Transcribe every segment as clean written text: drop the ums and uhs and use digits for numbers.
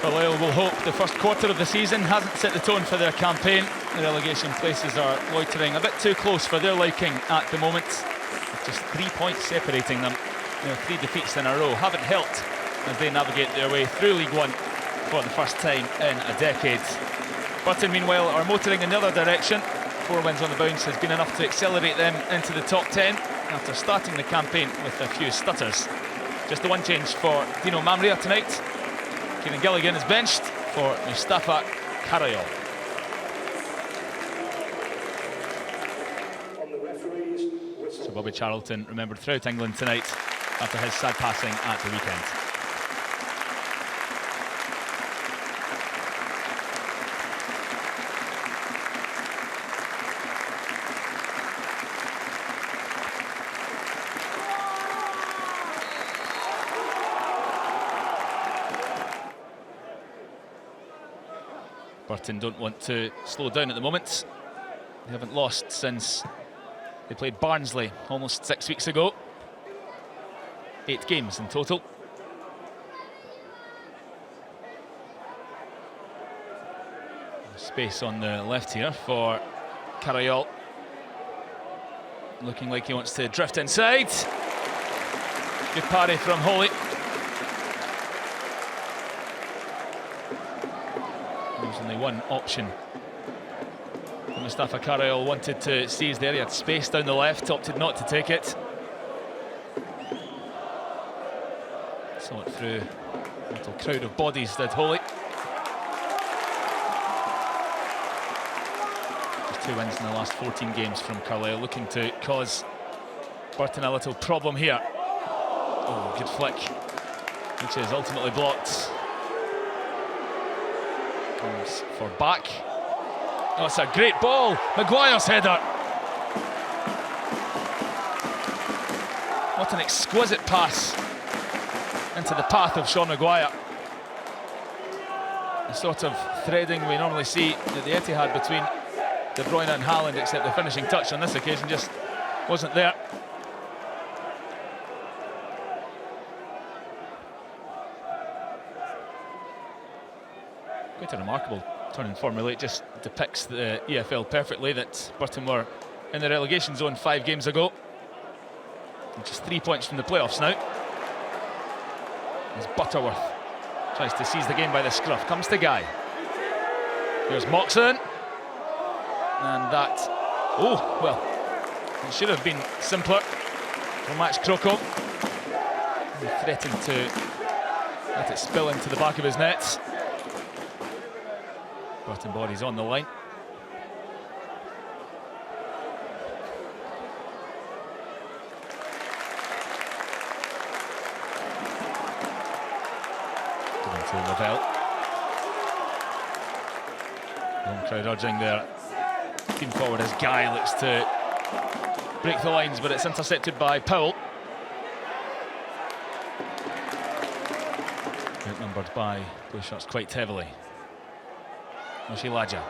Carlisle will hope the first quarter of the season hasn't set the tone for their campaign. The relegation places are loitering a bit too close for their liking at the moment, with just 3 points separating them. 3 defeats in a row haven't helped as they navigate their way through League One for the first time in a decade. Burton, meanwhile, are motoring in the other direction. 4 wins on the bounce has been enough to accelerate them into the top 10 after starting the campaign with a few stutters. Just the one change for Dino Mamria tonight. Kieran Gilligan is benched for Mustafa Carlisle. So Bobby Charlton remembered throughout England tonight after his sad passing at the weekend. Burton don't want to slow down at the moment. They haven't lost since they played Barnsley almost 6 weeks ago. 8 games in total. Space on the left here for Carlisle. Looking like he wants to drift inside. Good parry from Holy. There's only one option. Mustafa Carlisle wanted to seize there. He had space down the left, opted not to take it. Saw it through a little crowd of bodies, did Holy. Just 2 wins in the last 14 games from Carlisle, looking to cause Burton a little problem here. Oh, good flick, which is ultimately blocked. Goes for back. Oh, it's a great ball. Maguire's header. What an exquisite pass into the path of Sean Maguire. The sort of threading we normally see at the Etihad between De Bruyne and Haaland, except the finishing touch on this occasion just wasn't there. Quite a remarkable turn in form, really. It just depicts the EFL perfectly, that Burton were in the relegation zone 5 games ago. And just 3 points from the playoffs now. As Butterworth tries to seize the game by the scruff, comes to Guy. Here's Moxon. And that, oh, well, it should have been simpler for Max Kroko. He threatened to let it spill into the back of his net. Burton body's on the line. Going to Lavelle. Long crowd urging their team forward as Guy looks to break the lines, but it's intercepted by Powell. Outnumbered by blue shirts quite heavily. Oshilaja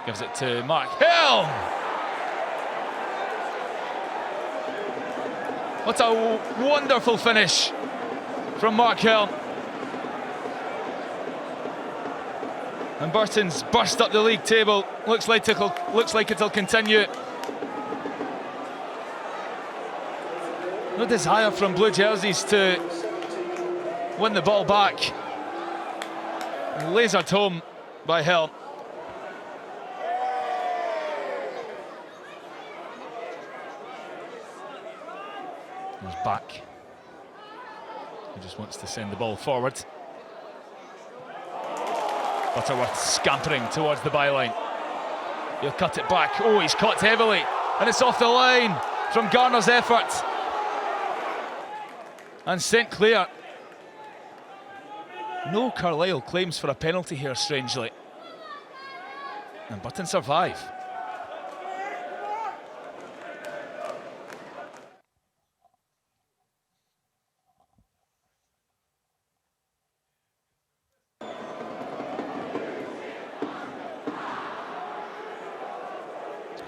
gives it to Mark Helm. What a wonderful finish from Mark Helm. And Burton's burst up the league table. Looks like it'll continue. No desire from blue jerseys to win the ball back. Lasered home by Helm. He's back. He just wants to send the ball forward. Butterworth scampering towards the byline. He'll cut it back. Oh, he's caught heavily. And it's off the line from Garner's effort. And St Clair. No Carlisle claims for a penalty here, strangely. And Burton survive.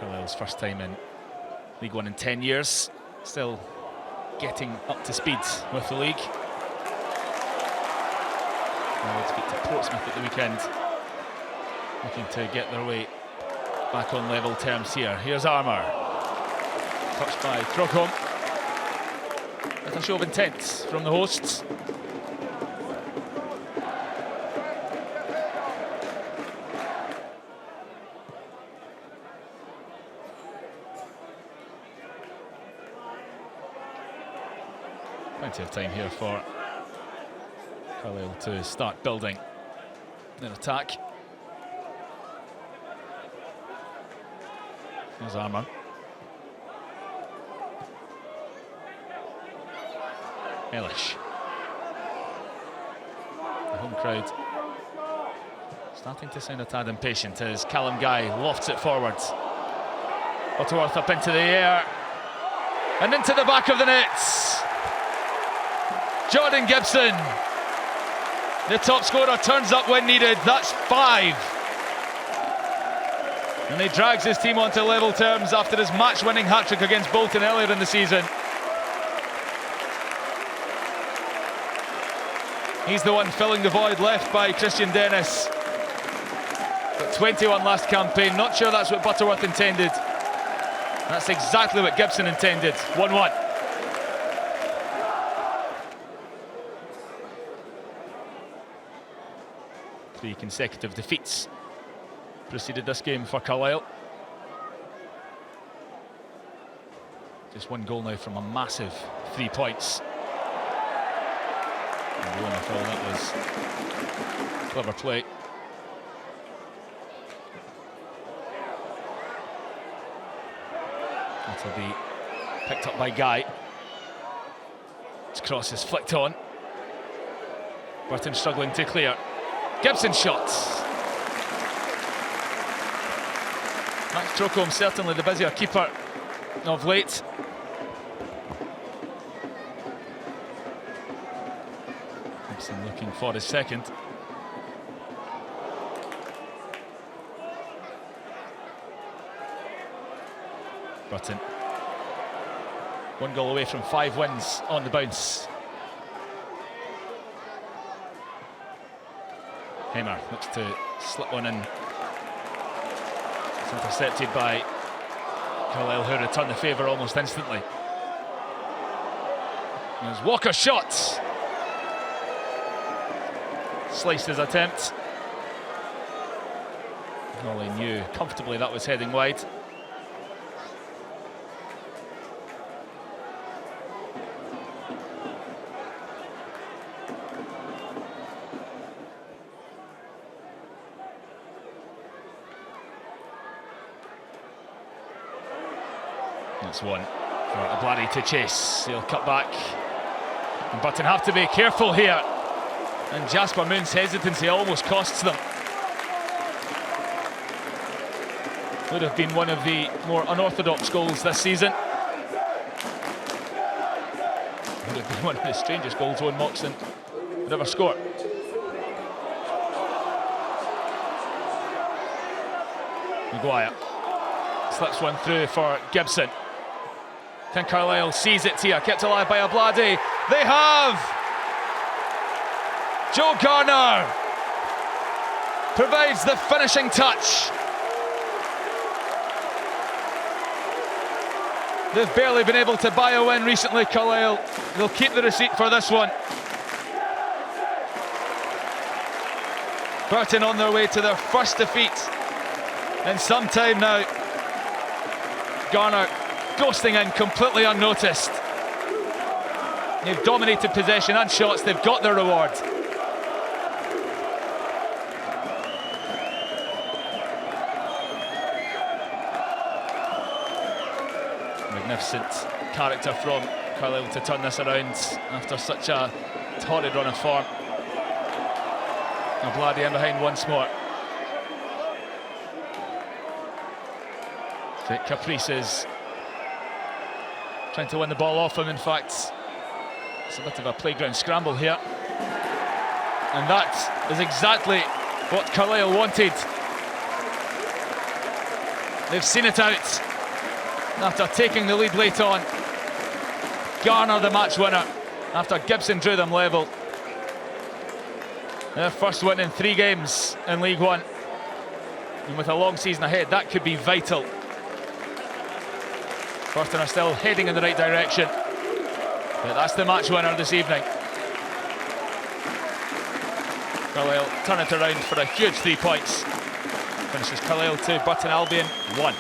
Carlisle's first time in League One in 10 years. Still getting up to speed with the league. Well, defeat to Portsmouth at the weekend, looking to get their way back on level terms here. Here's Armour, touched by Crocombe. With a show of intent from the hosts. Plenty of time here for Carlisle to start building their attack. There's Armour. Ellish. The home crowd starting to sound a tad impatient as Callum Guy lofts it forwards. Butterworth up into the air and into the back of the nets. Jordan Gibson, the top scorer, turns up when needed. That's 5. And he drags his team onto level terms after his match-winning hat-trick against Bolton earlier in the season. He's the one filling the void left by Christian Dennis. Got 21 last campaign. Not sure that's what Butterworth intended. That's exactly what Gibson intended. 1-1. Three consecutive defeats preceded this game for Carlisle. Just one goal now from a massive 3 points. And lo and behold, that was clever play. That'll be picked up by Guy. His cross is flicked on. Burton struggling to clear. Gibson shots. Max Crocombe certainly the busier keeper of late. Gibson looking for his second. Burton. 1 goal away from 5 wins on the bounce. Hamer looks to slip one in. It's intercepted by Carlisle, who return the favour almost instantly. There's Walker's shot. Sliced his attempt. Ollie knew comfortably that was heading wide. That's one for Abladi to chase. He'll cut back. And Burton have to be careful here. And Jasper Moon's hesitancy almost costs them. Would have been one of the more unorthodox goals this season. Would have been one of the strangest goals Owen Moxon would ever score. Maguire slips one through for Gibson. Can Carlisle seize it here? Kept alive by Abladi. They have! Joe Garner provides the finishing touch. They've barely been able to buy a win recently, Carlisle. They'll keep the receipt for this one. Burton on their way to their first defeat in some time now. Garner ghosting in completely unnoticed. They've dominated possession and shots. They've got their reward. Magnificent character from Carlisle to turn this around after such a torrid run of form. Abladi in behind once more. Caprice is trying to win the ball off him. In fact, it's a bit of a playground scramble here. And that is exactly what Carlisle wanted. They've seen it out after taking the lead late on. Garner the match winner after Gibson drew them level. Their first win in 3 games in League One. And with a long season ahead, that could be vital. Burton are still heading in the right direction. But that's the match winner this evening. Carlisle turn it around for a huge 3 points. Finishes Carlisle 2, Burton Albion 1.